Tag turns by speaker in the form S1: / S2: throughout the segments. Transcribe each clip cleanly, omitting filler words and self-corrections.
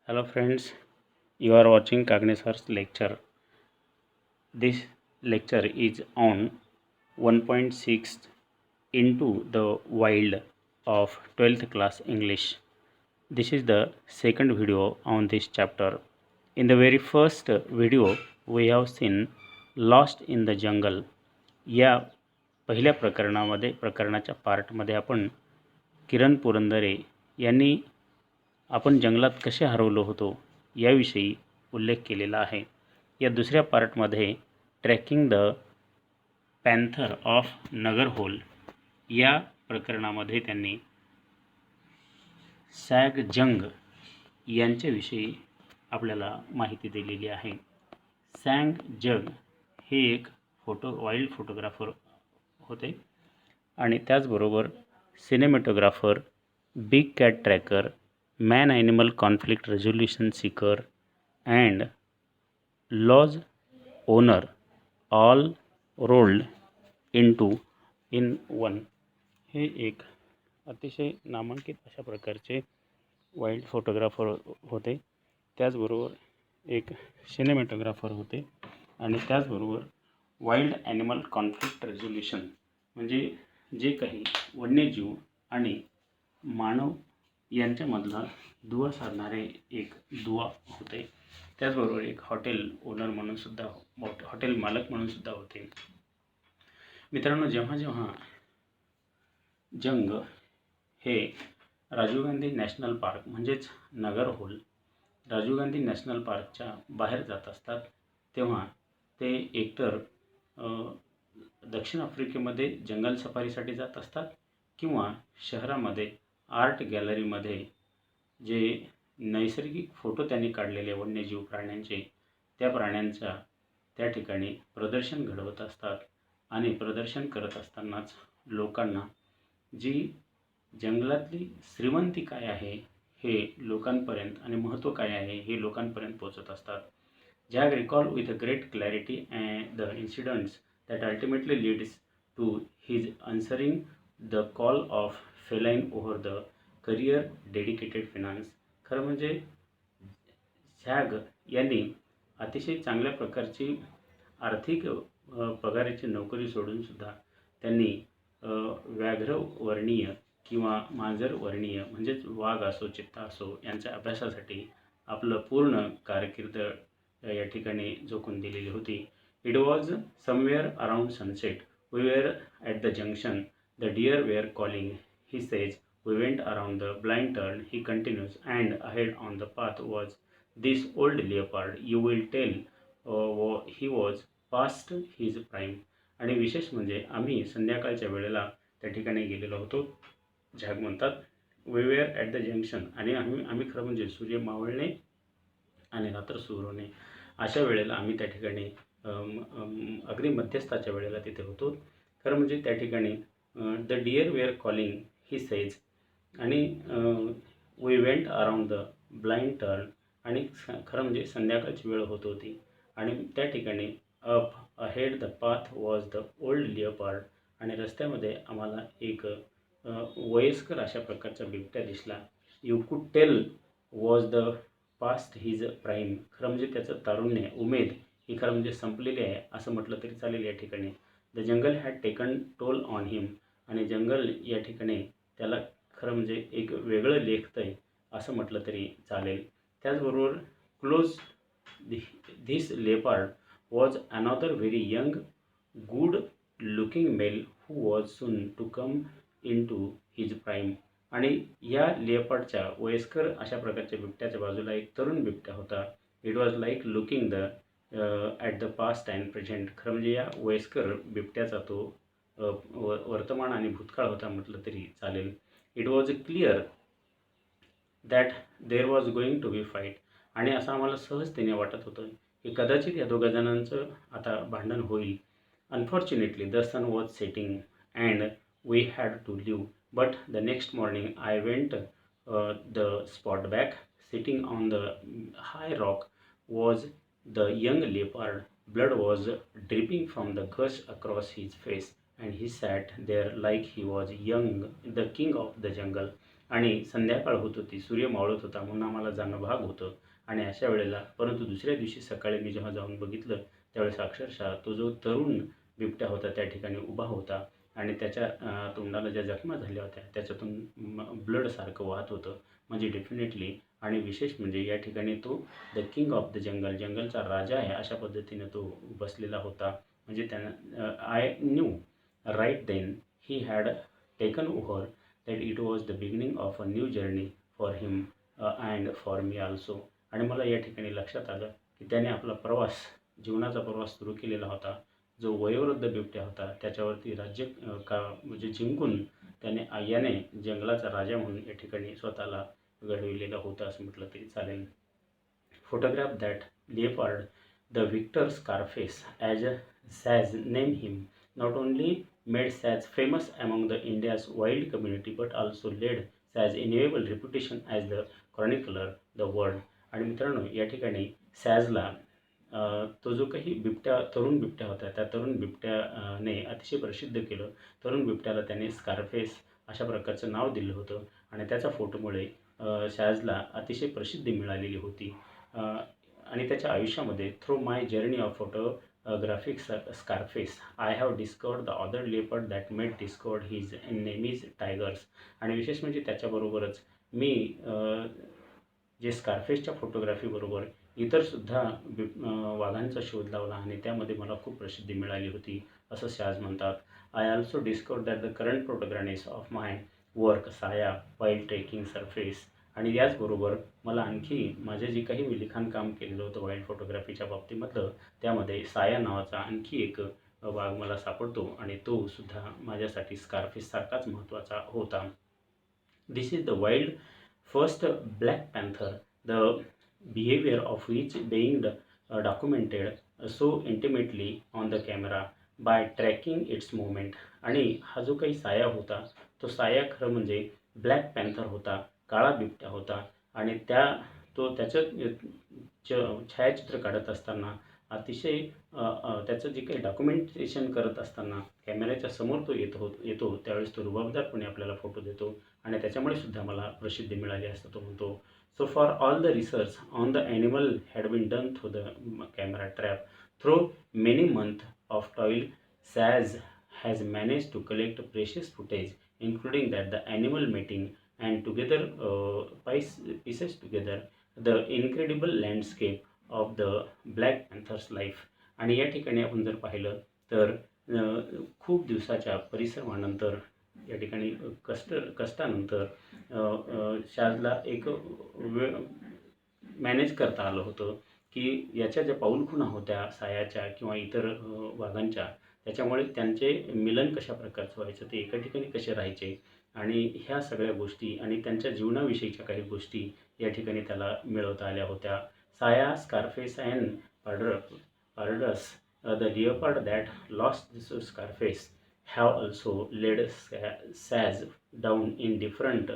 S1: Hello friends, you are watching Kagnesar's lecture. This lecture is on 1.6 into the wild of 12th class English. This is the second video on this chapter. In the very first video we have seen Lost in the Jungle. या पहिल्या प्रकरणाच्या पार्टमध्ये आपण किरण पुरंदरे यांनी आपण जंगलात कसे हरवलो होतो याविषयी उल्लेख केलेला आहे. या दुसऱ्या पार्टमध्ये tracking the panther of Nagarhole या प्रकरणामध्ये त्यांनी सॅग जंग यांच्याविषयी आपल्याला माहिती दिलेली आहे. सॅग जंग हे एक वाईल्ड फोटोग्राफर होते आणि त्याचबरोबर cinematographer, big cat tracker, man animal conflict resolution seeker and lodge owner all rolled in one हे एक अतिशय नामांकित अशा प्रकारचे वाईल्ड फोटोग्राफर होते. त्याचबरोबर एक सिनेमॅटोग्राफर होते आणि त्याचबरोबर वाईल्ड ॲनिमल कॉन्फ्लिक्ट रेझोल्युशन म्हणजे जे काही वन्यजीव आणि मानव यांच्यामधला दुवा साधणारे एक दुवा होते. त्याचबरोबर एक हॉटेल ओनर म्हणून सुद्धा, हॉटेल मालक म्हणून सुद्धा होते. मित्रांनो, जेव्हा जेव्हा जंग हे राजीव गांधी नॅशनल पार्क म्हणजेच नगरहोल राजीव गांधी नॅशनल पार्कच्या बाहेर जात असतात तेव्हा ते एकतर दक्षिण आफ्रिकेमध्ये जंगल सफारीसाठी जात असतात किंवा शहरामध्ये आर्ट गॅलरीमध्ये जे नैसर्गिक फोटो त्यांनी काढलेले वन्यजीव प्राण्यांचे त्या प्राण्यांचा त्या ठिकाणी प्रदर्शन घडवत असतात. आणि प्रदर्शन करत असतानाच लोकांना जी जंगलातली श्रीमंती काय आहे हे लोकांपर्यंत आणि महत्त्व काय आहे हे लोकांपर्यंत पोहोचत असतात. Jag recall with a great clarity and the incidents that ultimately leads to his answering the call of feline over the career dedicated finance. खरं म्हणजे झॅग यांनी अतिशय चांगल्या प्रकारची आर्थिक पगाराची नोकरी सोडूनसुद्धा त्यांनी व्याघ्रवर्णीय किंवा मांजरवर्णीय म्हणजेच वाघ असो, चित्ता असो यांच्या अभ्यासासाठी आपलं पूर्ण कारकीर्द या ठिकाणी झोकून दिलेली होती. It was somewhere around sunset. We were at the junction. The deer were calling. He says. We went around the blind turn, he continues, and ahead on the path was this old leopard. You will tell he was past his prime. आणि विशेष म्हणजे आम्ही संध्याकाळच्या वेळेला त्या ठिकाणी गेलेलो होतो. झॅग म्हणतात we were at the junction आणि आम्ही खरं म्हणजे सूर्य मावळणे आणि रात्र सुरू होणे अशा वेळेला आम्ही त्या ठिकाणी अगदी मध्यस्थाच्या वेळेला तिथे होतो. खरं म्हणजे त्या ठिकाणी the deer were calling he says आणि we went around the blind turn आणि खरं म्हणजे संध्याकाळची वेळ होत होती आणि त्या ठिकाणी up ahead the path was the old leopard आणि रस्त्यामध्ये आम्हाला एक वयस्कर अशा प्रकारचा बिबट्या दिसला. You could tell was the past his prime. खरं म्हणजे त्याचं तारुण्य उमेद ही खरं म्हणजे संपलेली आहे असं म्हटलं तरी चालेल. या ठिकाणी the jungle had taken toll on him आणि जंगल या ठिकाणी त्याला खरं म्हणजे एक वेगळं लेखतं आहे असं म्हटलं तरी चालेल. त्याचबरोबर close this leopard was another very young good looking male who was soon to come into his prime. आणि या लेपार्डच्या वयस्कर अशा प्रकारच्या बिबट्याच्या बाजूला एक तरुण बिबट्या होता. It was like looking the at the past and present. खरं म्हणजे या वयस्कर बिबट्याचा तो वर्तमान आणि भूतकाळ होता म्हटलं तरी चालेल. It was clear that there was going to be fight. आणि असं आम्हाला सहजतेने वाटत होतं की कदाचित या दोघा जणांचं आता भांडण होईल. Unfortunately the sun was setting and we had to leave. But the next morning I went the spot back. Sitting on the high rock was the young leopard. Blood was dripping from the gash across his face and he sat there like he was young, the king of the jungle. आणि संध्याकाळ होत होती, सूर्य मावळत होता म्हणून आम्हाला जाणं भाग होतं. आणि अशा वेळेला परंतु दुसऱ्या दिवशी सकाळी मी जेव्हा जाऊन बघितलं त्यावेळेस अक्षरशः तो जो तरुण बिबट्या होता त्या ठिकाणी उभा होता आणि त्याच्या तोंडाला ज्या जखमा झाल्या होत्या त्याच्यातून ब्लडसारखं वाहत होतं. म्हणजे डेफिनेटली आणि विशेष म्हणजे या ठिकाणी तो the king of the jungle, जंगलचा राजा आहे अशा पद्धतीने तो बसलेला होता. म्हणजे त्यानं I knew right then he had taken over that it was the beginning of a new journey for him and for me also. आणि मला या ठिकाणी लक्षात आलं की त्याने आपला प्रवास, जीवनाचा प्रवास सुरू केलेला होता. जो वयोवृद्ध बिबट्या होता त्याच्यावरती राज्य म्हणजे जिंकून त्याने याने जंगलाचा राजा म्हणून या ठिकाणी स्वतःला घडविलेलं होतं असं म्हटलं तरी चालेल. Photograph that leopard, the Victor Scarface, as Saz named him, not only made Saz famous among the India's wild community but also led Saz enviable reputation as the chronicler the world. आणि मित्रांनो या ठिकाणी सॅजला तो जो काही बिबट्या, तरुण बिबट्या होता त्या तरुण बिबट्याने अतिशय प्रसिद्ध केलं. तरुण बिबट्याला त्याने स्कारफेस अशा प्रकारचं नाव दिलं होतं आणि त्याच्या फोटोमुळे शॅजला अतिशय प्रसिद्धी मिळालेली होती. आणि त्याच्या आयुष्यामध्ये through my journey of photographic Scarface I have discovered the other leopard that made discovered his name is tigers. आणि विशेष म्हणजे त्याच्याबरोबरच मी जे स्कारफेसच्या फोटोग्राफीबरोबर इतरसुद्धा वाघांचा शोध लावला आणि त्यामध्ये मला खूप प्रसिद्धी मिळाली होती असं शॅज म्हणतात. I also discovered that the current protagonist of my work Saya wild trekking surface. आणि याचबरोबर मला आणखी माझे जे काही मी लिखाणकाम केलेलं होतं वाईल्ड फोटोग्राफीच्या बाबतीमधलं त्यामध्ये साया नावाचा आणखी एक वाघ मला सापडतो आणि तो सुद्धा माझ्यासाठी स्कारफेससारखाच महत्त्वाचा होता. This is the wild first black panther, the behaviour of which being documented so intimately on the camera by tracking its movement. आणि हा जो काही साया होता तो साया खरं म्हणजे ब्लॅक पॅन्थर होता, काळा बिबट्या होता. आणि त्याचं छायाचित्र काढत असताना अतिशय त्याचं जे काही डॉक्युमेंटेशन करत असताना कॅमेऱ्याच्या समोर तो येतो त्यावेळेस तो रुबाबदारपणे आपल्याला फोटो देतो आणि त्याच्यामुळे सुद्धा मला प्रसिद्धी मिळाली असं तो म्हणतो. So for all the research on the animal had been done through the camera trap through many month of toil Shaaz has managed to collect precious footage including that the animal mating and together pieces together the incredible landscape of the Black Panther's life. आणि या ठिकाणी आपण जर पाहिलं तर खूप दिवसाच्या परिश्रमानंतर या ठिकाणी कष्टानंतर शाजला एक वेळ मॅनेज करता आलं होतं की याच्या ज्या पाऊलखुणा होत्या सायाच्या किंवा इतर वाघांच्या त्याच्यामुळे त्यांचे मिलन कशा प्रकारचं व्हायचं, ते एका ठिकाणी कसे राहायचे आणि ह्या सगळ्या गोष्टी आणि त्यांच्या जीवनाविषयीच्या काही गोष्टी या ठिकाणी त्याला मिळवता आल्या होत्या. Saya, Scarface and Pardus, the leopard that lost this Scarface have also led Shaaz down in different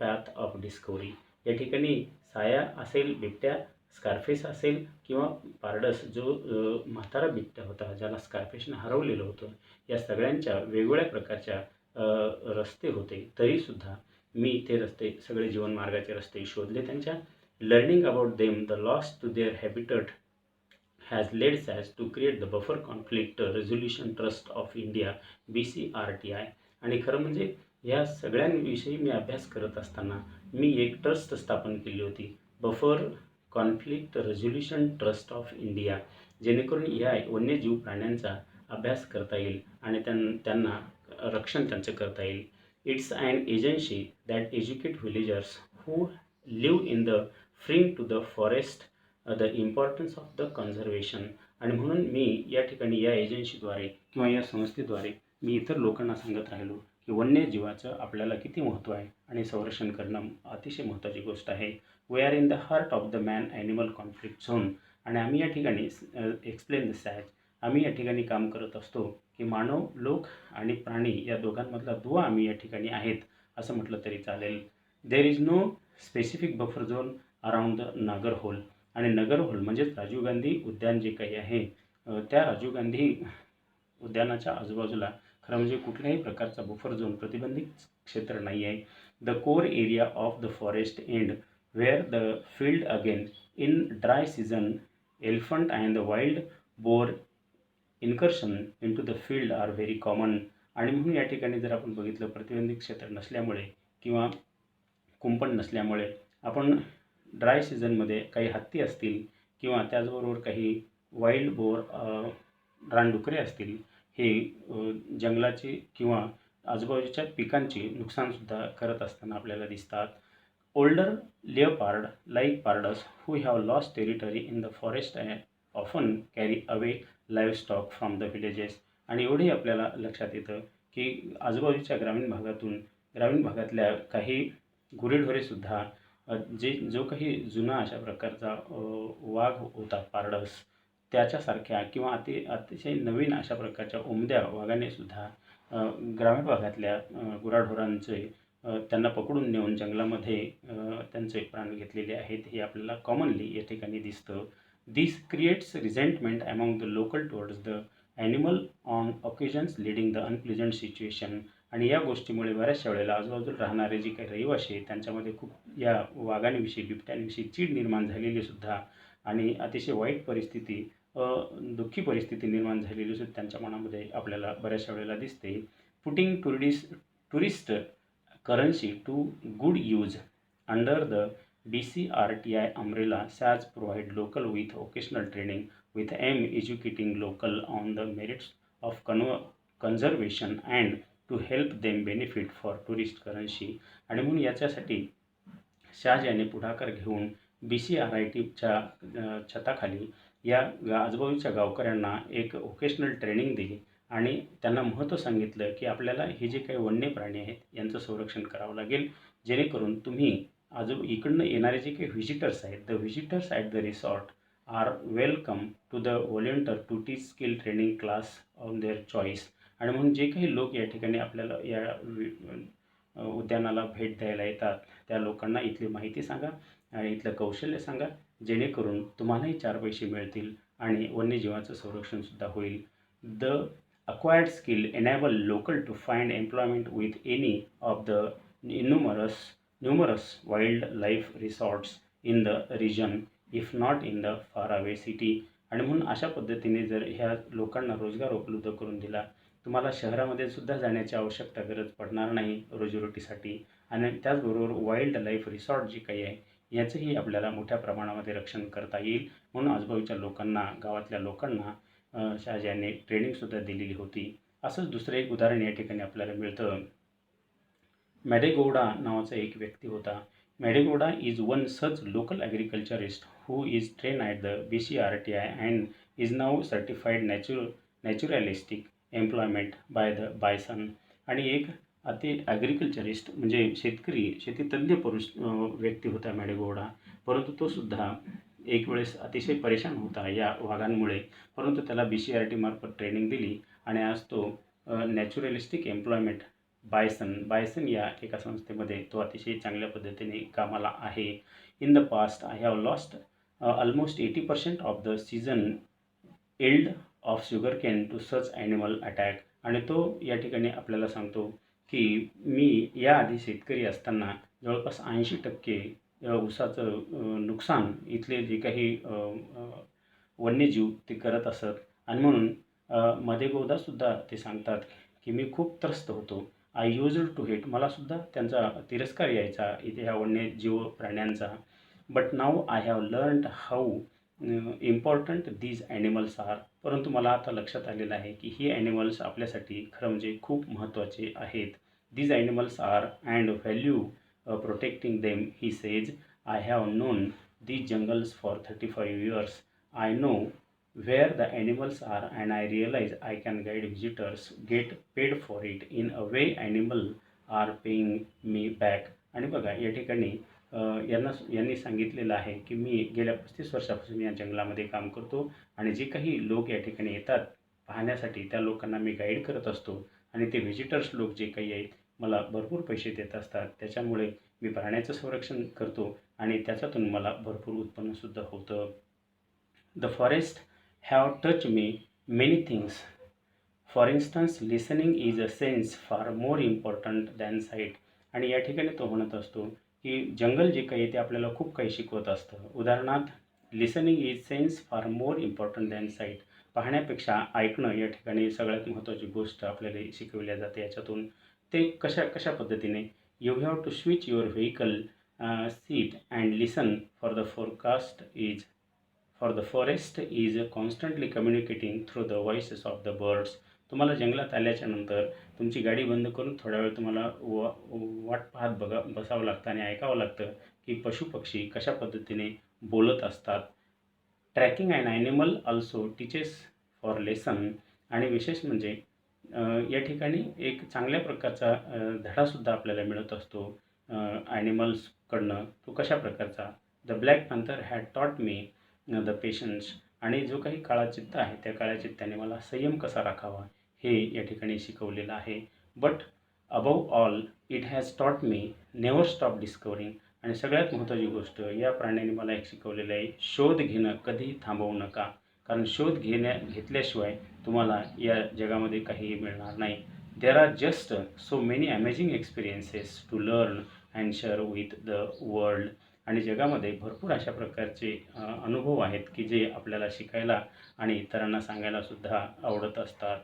S1: path of discovery. या ठिकाणी साया असेल, बिबट्या, स्कारफेस असेल किंवा पारडस जो म्हातारा बिबट्या होता ज्याला स्कारफेसने हरवलेलं होतं, या सगळ्यांच्या वेगवेगळ्या प्रकारच्या रस्ते होते. तरीसुद्धा मी ते रस्ते सगळे जीवनमार्गाचे रस्ते शोधले त्यांच्या. Learning about them the loss to their habitat has led Shaaz to create the buffer conflict resolution trust of India BCRTI. आणि खरं म्हणजे या सगळ्यांविषयी मी अभ्यास करत असताना मी एक ट्रस्ट स्थापन केली होती, buffer conflict resolution trust of India, जेणेकरून या वन्यजीव प्राण्यांचा अभ्यास करता येईल आणि त्यांना रक्षण त्यांचं करता येईल. It's and agency that educate villagers who live in the fringe to the forest the importance of the conservation. आणि म्हणून मी या ठिकाणी या एजन्सीद्वारे किंवा या संस्थेद्वारे मी इतर लोकांना सांगत राहिलो की वन्यजीवाचं आपल्याला किती महत्त्व आहे आणि संरक्षण करणं अतिशय महत्त्वाची गोष्ट आहे. We are in the heart of the man animal conflict zone. आणि आम्ही या ठिकाणी एक्सप्लेन द सॅज, आम्ही या ठिकाणी काम करत असतो की मानव, लोक आणि प्राणी या दोघांमधला दुवा आम्ही या ठिकाणी आहेत असं म्हटलं तरी चालेल. There is no specific buffer zone around the Nagarhole. आणि नगर होल म्हणजेच राजीव गांधी उद्यान जे काही आहे त्या राजीव गांधी उद्यानाच्या आजूबाजूला खरं म्हणजे कुठल्याही प्रकारचा बफर झोन, प्रतिबंधित क्षेत्र नाही आहे. The core area of the forest end where the field again. In dry season, elephant and the wild boar incursion into the field are very common. आणि म्हणून या ठिकाणी जर आपण बघितलं प्रतिबंधित क्षेत्र नसल्यामुळे किंवा कुंपण नसल्यामुळे आपण ड्राय सीझनमध्ये काही हत्ती असतील किंवा त्याचबरोबर काही वाईल्ड बोर रानडुकरे असतील हे जंगलाची किंवा आजूबाजूच्या पिकांची नुकसानसुद्धा करत असताना आपल्याला दिसतात. Older leopard like pardas who have lost territory in the forest often carry away livestock from the villages. आणि एवढे आपल्याला लक्षात येतं की आजूबाजूच्या ग्रामीण भागातल्या काही गुरेढोरेसुद्धा जो काही जुना अशा प्रकारचा वाघ होता पारडस त्याच्यासारख्या किंवा अतिशय नवीन अशा प्रकारच्या उमद्या वाघाने सुद्धा ग्रामीण भागातल्या गुराढोरांचे त्यांना पकडून नेऊन जंगलामध्ये त्यांचे प्राण घेतलेले आहेत हे आपल्याला कॉमनली या ठिकाणी दिसतं. This creates resentment among the local towards the animal on occasions leading the unpleasant situation. आणि या गोष्टीमुळे बऱ्याचशा वेळेला आजूबाजूला राहणारे जे काही रहिवाशी आहेत त्यांच्यामध्ये खूप या वाघांविषयी बिबट्यांविषयी चीड निर्माण झालेली सुद्धा आणि अतिशय वाईट परिस्थिती दुःखी परिस्थिती निर्माण झालेली सुद्धा त्यांच्या मनामध्ये आपल्याला बऱ्याचशा वेळेला दिसते. Putting tourist currency to good use under the BCRTI umbrella. SAS provide local with occasional training with aim educating local on the merits of conservation and to help them benefit for tourist currency. आणि म्हणून याच्यासाठी शाज याने पुढाकार घेऊन BCRITच्या छताखाली या आजूबाजूच्या गावकऱ्यांना एक ओकेशनल ट्रेनिंग दिली आणि त्यांना महत्त्व सांगितलं की आपल्याला हे जे काही वन्य प्राणी आहेत यांचं संरक्षण करावं लागेल जेणेकरून तुम्ही इकडनं येणारे जे काही व्हिजिटर्स आहेत the visitors at the resort are welcome to the volunteer to teach skill training class on their choice. आणि म्हणून जे काही लोक या ठिकाणी आपल्याला या उद्यानाला भेट द्यायला येतात त्या लोकांना इथली माहिती सांगा आणि इथलं कौशल्य सांगा जेणेकरून तुम्हालाही 4 पैसे मिळतील आणि वन्यजीवाचं संरक्षणसुद्धा होईल. The acquired skill enable local to find employment with any of the numerous wildlife resorts in the region if not in the faraway city. आणि म्हणून अशा पद्धतीने जर ह्या लोकांना रोजगार उपलब्ध करून दिला तुम्हाला शहरामध्ये सुद्धा जाण्याची आवश्यकता गरज पडणार नाही रोजीरोटीसाठी. आणि त्याचबरोबर वाईल्ड लाईफ रिसॉर्ट जी काही आहे याचंही आपल्याला मोठ्या प्रमाणामध्ये रक्षण करता येईल. म्हणून आजूबाजूच्या लोकांना गावातल्या लोकांना शाहज यांनी ट्रेनिंगसुद्धा दिलेली होती. असंच दुसरं एक उदाहरण या ठिकाणी आपल्याला मिळतं. मॅडेगौडा नावाचा एक व्यक्ती होता. Madegowda is one such local agriculturist who is train at the BCRTI and is now certified naturalistic employment by the bison. आणि एक ॲग्रिकल्चरिस्ट म्हणजे शेतीतज्ञ व्यक्ती होता मॅडेगौडा. परंतु तो सुद्धा एक वेळेस अतिशय परेशान होता या वाघांमुळे. परंतु त्याला BCRT मार्फत ट्रेनिंग दिली आणि आज तो नॅचरलिस्टिक एम्प्लॉयमेंट बायसन या एका संस्थेमध्ये तो अतिशय चांगल्या पद्धतीने कामाला आहे. In the past I have lost almost 80% of the season yield of sugarcane to such animal attack. आणि तो या ठिकाणी आपल्याला सांगतो की मी याआधी शेतकरी असताना जवळपास 80% ऊसाचं नुकसान इथले जे काही वन्यजीव ते करत असत. आणि म्हणून मॅडेगौडासुद्धा ते सांगतात की मी खूप त्रस्त होतो. I used to hate. मलासुद्धा त्यांचा तिरस्कार यायचा इथे ह्या वन्यजीव प्राण्यांचा. But now I have learned how important these animals are. परंतु मला आता लक्षात आलेलं आहे की ही ॲनिमल्स आपल्यासाठी खरं म्हणजे खूप महत्त्वाचे आहेत. These animals are and value protecting them. He says, I have known these jungles for 35 years. I know where the animals are and I realize I can guide visitors, get paid for it. In a way, animals are paying me back. आणि बघा या ठिकाणी यांनी सांगितलेलं आहे की मी गेल्या 35 वर्षापासून या जंगलामध्ये काम करतो आणि जे काही लोक या ठिकाणी येतात पाहण्यासाठी त्या लोकांना मी गाईड करत असतो आणि ते व्हिजिटर्स लोक जे काही आहेत मला भरपूर पैसे देत असतात. त्याच्यामुळे मी प्राण्याचं संरक्षण करतो आणि त्याच्यातून मला भरपूर उत्पन्नसुद्धा होतं. The forest have touch me many things. For instance listening is a sense फार मोर इम्पॉर्टंट दॅन साईट. आणि या ठिकाणी तो म्हणत असतो की जंगल जे काही ते आपल्याला खूप काही शिकवत असतं. उदाहरणार्थ, लिसनिंग इज सेन्स फार मोर इम्पॉर्टंट दॅन साईट. पाहण्यापेक्षा ऐकणं या ठिकाणी सगळ्यात महत्त्वाची गोष्ट आपल्याला शिकवल्या जाते याच्यातून. ते कशा कशा पद्धतीने, you have to switch your vehicle seat and listen for the forest is constantly communicating through the voices of the birds. तुम्हाला जंगलात आल्याच्या नंतर तुमची गाडी बंद करून थोडा वेळ तुम्हाला वाट पाहत बसावं लागतं आणि ऐकावं लागतं की पशुपक्षी कशा पद्धतीने बोलत असतात. Tracking and animal also teaches for lesson. आणि विशेष म्हणजे या ठिकाणी एक चांगल्या प्रकारचा धडासुद्धा आपल्याला मिळत असतो ॲनिमल्सकडनं. तो कशा प्रकारचा, the black panther had taught me the patience. आणि जो काही काळा चित्ता आहे त्या काळ्या चित्त्याने मला संयम कसा राखावा हे या ठिकाणी शिकवलेलं आहे. But above all it has taught me never stop discovering. आणि सगळ्यात महत्त्वाची गोष्ट या प्राण्याने मला एक शिकवलेलं आहे, शोध घेणं कधीही थांबवू नका. कारण शोध घेतल्याशिवाय तुम्हाला या जगामध्ये काहीही मिळणार नाही. There are just so many amazing experiences to learn and share with the world. आणि जगामध्ये भरपूर अशा प्रकारचे अनुभव आहेत की जे आपल्याला शिकायला आणि इतरांना सांगायलासुद्धा आवडत असतात.